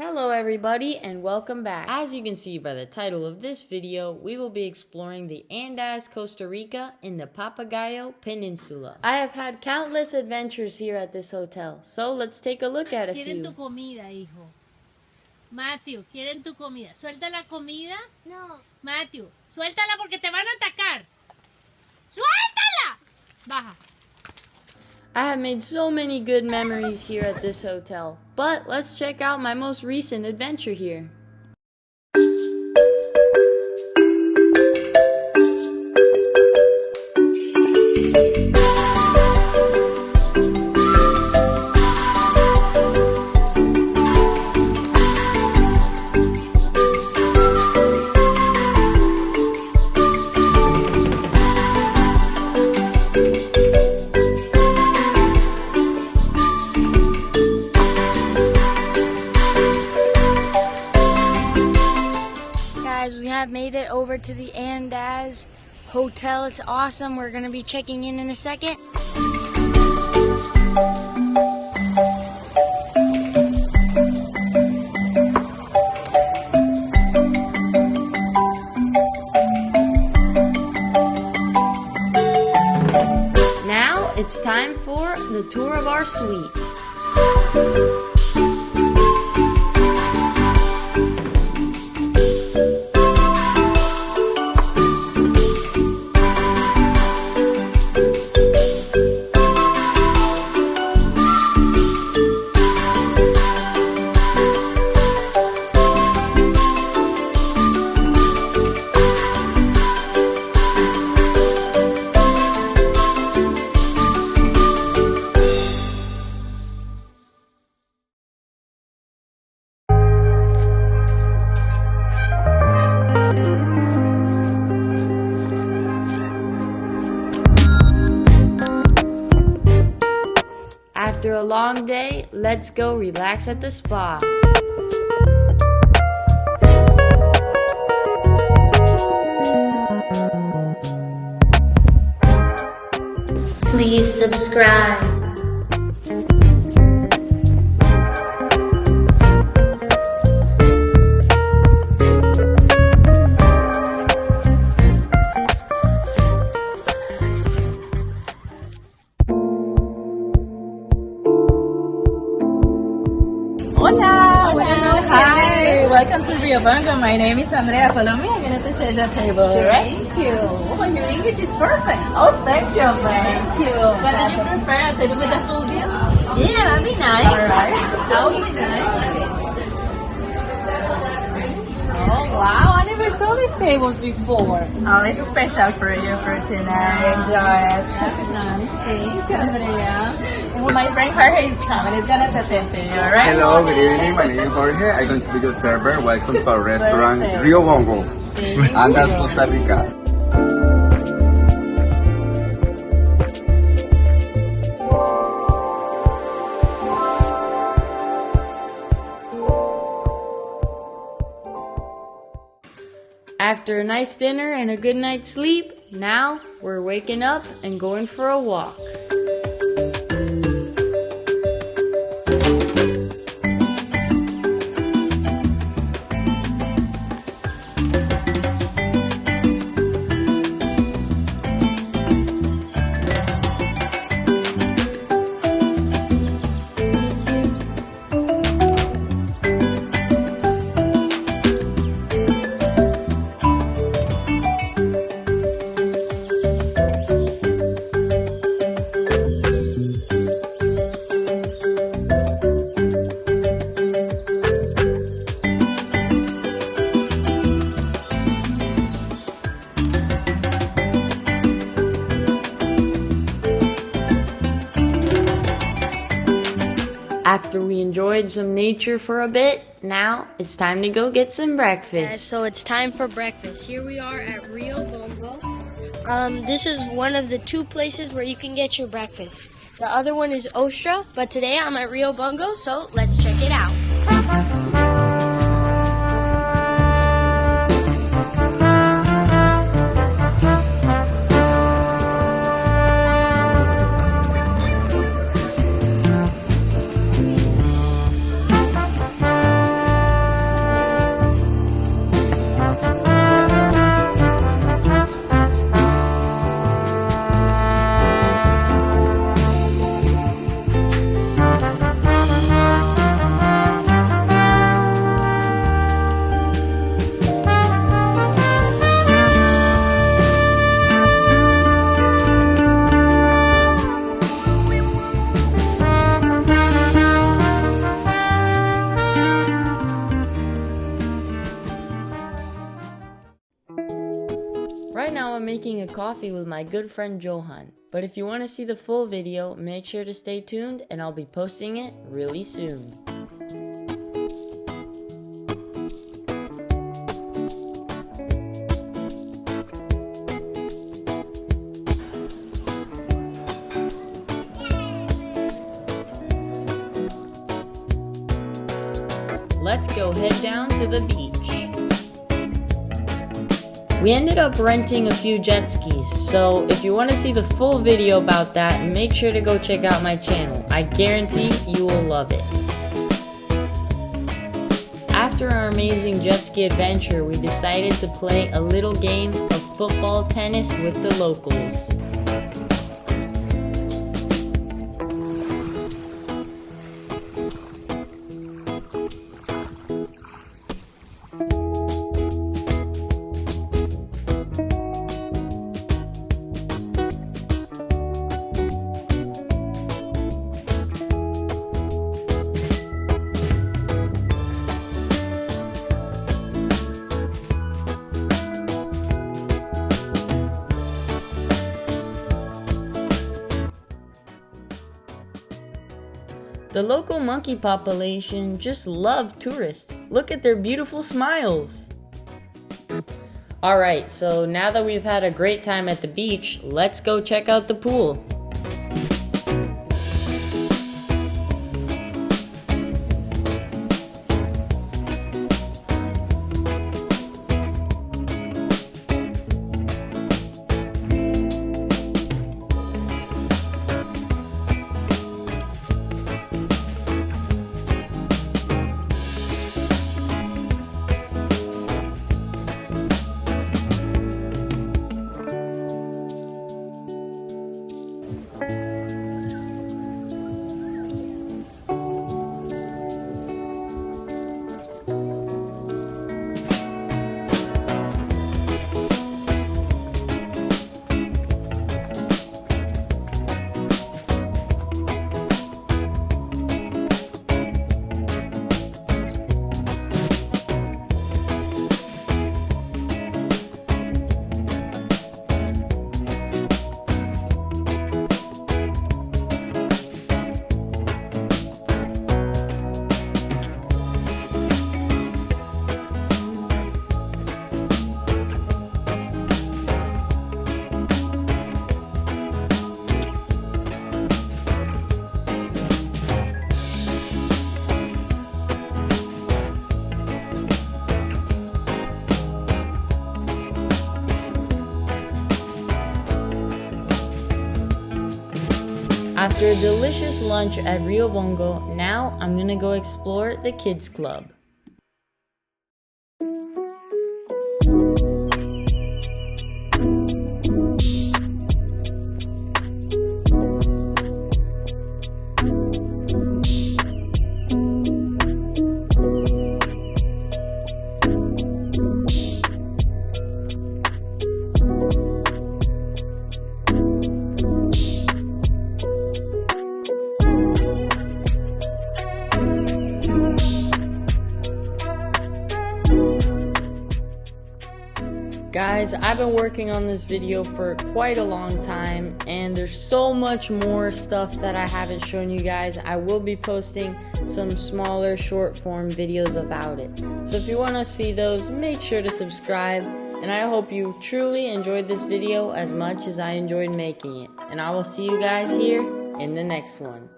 Hello everybody and welcome back. As you can see by the title of this video, we will be exploring the Andaz, Costa Rica in the Papagayo Peninsula. I have had countless adventures here at this hotel, so let's take a look at a few. Quieren tu comida, hijo. Matthew, quieren tu comida. ¿Suelta la comida? No. Matthew, suéltala porque te van a atacar. ¡Suéltala! Baja. I have made so many good memories here at this hotel, but let's check out my most recent adventure here. We have made it over to the Andaz Hotel. It's awesome. We're going to be checking in a second. Now it's time for the tour of our suite. After a long day, let's go relax at the spa. Please subscribe. Hola, buenas noches. Hi, welcome to Rio Bongo. My name is Andrea. Follow me. I'm going to share your table, right? Thank you. Oh, your English is perfect. Oh, thank you. Thank you. What do you prefer? A table with a full view? Yeah, that'd be nice. All right. That would be nice. Oh, wow. I never saw these tables before. Oh, it's special for you for tonight. Enjoy it. That's nice. Thank you, Andrea. My friend Jorge is coming. He's going to attend to you, all right? Hello, good evening. My name is Jorge. I'm going to be your server. Welcome to our restaurant, Perfect. Rio Bongo, Thank Andaz, you. Costa Rica. After a nice dinner and a good night's sleep, now we're waking up and going for a walk. After we enjoyed some nature for a bit, now it's time to go get some breakfast. So it's time for breakfast. Here we are at Rio Bongo. This is one of the two places where you can get your breakfast. The other one is Ostra, but today I'm at Rio Bongo, so let's check it out. making a coffee with my good friend Johan. But if you want to see the full video, make sure to stay tuned and I'll be posting it really soon. Let's go head down to the beach. We ended up renting a few jet skis, so if you want to see the full video about that, make sure to go check out my channel. I guarantee you will love it. After our amazing jet ski adventure, we decided to play a little game of football tennis with the locals. The local monkey population just love tourists. Look at their beautiful smiles. Alright, so now that we've had a great time at the beach, let's go check out the pool. After a delicious lunch at Rio Bongo, now I'm gonna go explore the kids club. Guys, I've been working on this video for quite a long time and there's so much more stuff that I haven't shown you guys. I will be posting some smaller short form videos about it. So if you want to see those, make sure to subscribe, and I hope you truly enjoyed this video as much as I enjoyed making it. And I will see you guys here in the next one.